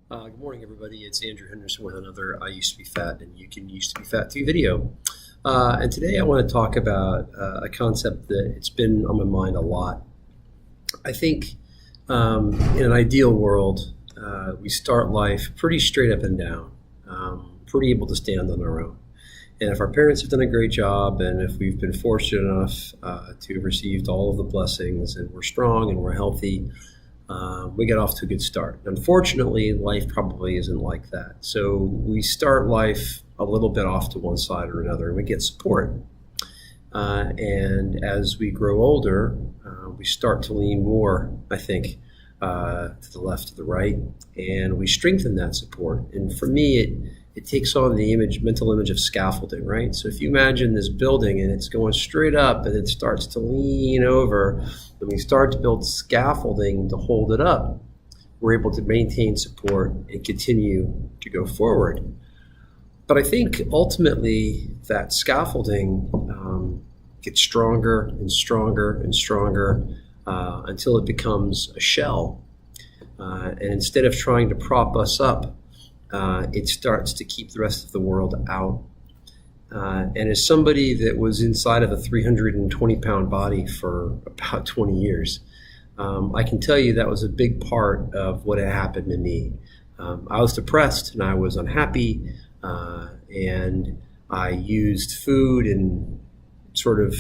Good morning, everybody. It's Andrew Henderson with another I Used to Be Fat and You Can Used to Be Fat Too video. And today I want to talk about a concept that it's been on my mind a lot. I think in an ideal world, we start life pretty straight up and down, pretty able to stand on our own. And if our parents have done a great job, and if we've been fortunate enough to have received all of the blessings, and we're strong and we're healthy, we get off to a good start. Unfortunately, life probably isn't like that. So we start life a little bit off to one side or another, and we get support. And as we grow older, we start to lean more, I think, to the left, to the right, and we strengthen that support. And for me, it takes on the mental image of scaffolding, right? So if you imagine this building and it's going straight up and it starts to lean over, and we start to build scaffolding to hold it up, we're able to maintain support and continue to go forward. But I think ultimately that scaffolding gets stronger and stronger and stronger until it becomes a shell. And instead of trying to prop us up, it starts to keep the rest of the world out. And as somebody that was inside of a 320-pound body for about 20 years, I can tell you that was a big part of what had happened to me. I was depressed and I was unhappy, and I used food and sort of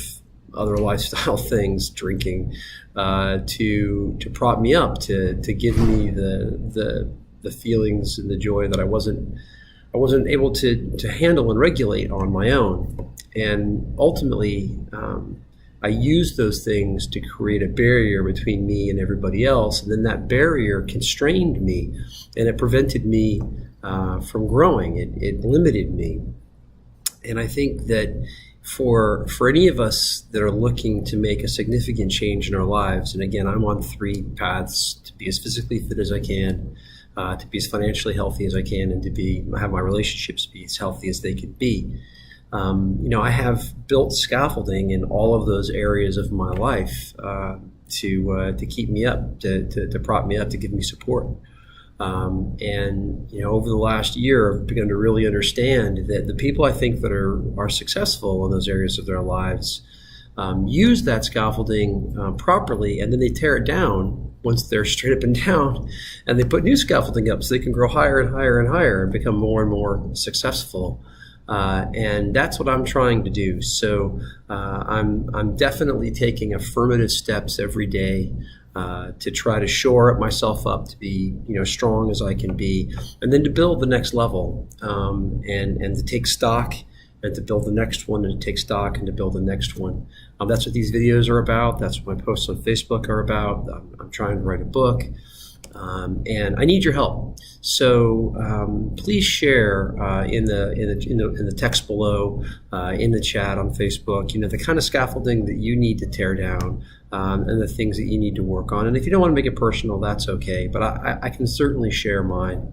other lifestyle things, drinking, to prop me up, to give me the feelings and the joy that I wasn't able to handle and regulate on my own. And ultimately, I used those things to create a barrier between me and everybody else. And then that barrier constrained me, and it prevented me from growing. It limited me. And I think that for any of us that are looking to make a significant change in our lives, and again, I'm on 3 paths: to be as physically fit as I can, to be as financially healthy as I can, and to have my relationships be as healthy as they can be. I have built scaffolding in all of those areas of my life to keep me up, to prop me up, to give me support. Over the last year, I've begun to really understand that the people I think that are successful in those areas of their lives use that scaffolding properly, and then they tear it down once they're straight up and down, and they put new scaffolding up so they can grow higher and higher and higher and become more and more successful. And that's what I'm trying to do. So I'm definitely taking affirmative steps every day to try to shore myself up, to be strong as I can be, and then to build the next level, and to take stock, and to build the next one, and to take stock, and to build the next one. That's what these videos are about. That's what my posts on Facebook are about. I'm trying to write a book, and I need your help. So please share in the text below, in the chat on Facebook, the kind of scaffolding that you need to tear down, and the things that you need to work on. And if you don't want to make it personal, that's okay. But I can certainly share mine.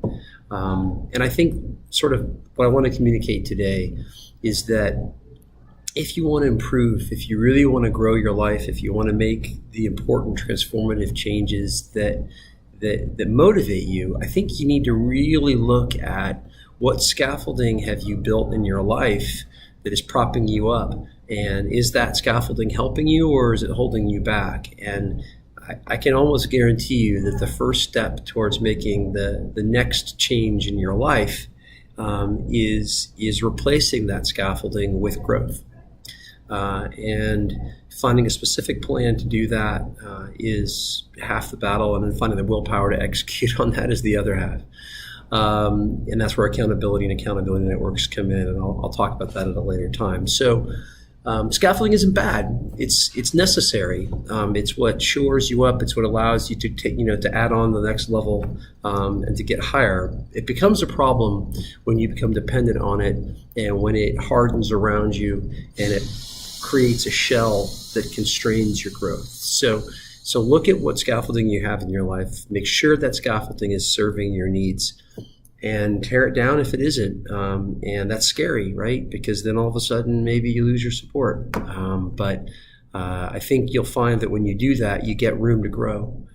And I think sort of what I want to communicate today is that if you want to improve, if you really want to grow your life, if you want to make the important transformative changes that motivate you, I think you need to really look at what scaffolding have you built in your life that is propping you up. And is that scaffolding helping you, or is it holding you back? And I can almost guarantee you that the first step towards making the next change in your life is replacing that scaffolding with growth. And finding a specific plan to do that is half the battle, and then finding the willpower to execute on that is the other half. And that's where accountability and accountability networks come in, and I'll talk about that at a later time. So scaffolding isn't bad. It's necessary. It's what shores you up. It's what allows you to to add on the next level, and to get higher. It becomes a problem when you become dependent on it, and when it hardens around you, and it creates a shell that constrains your growth. So look at what scaffolding you have in your life. Make sure that scaffolding is serving your needs, and tear it down if it isn't. And that's scary, right? Because then all of a sudden, maybe you lose your support. But I think you'll find that when you do that, you get room to grow.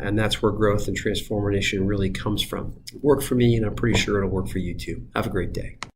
And that's where growth and transformation really comes from. It worked for me, and I'm pretty sure it'll work for you too. Have a great day.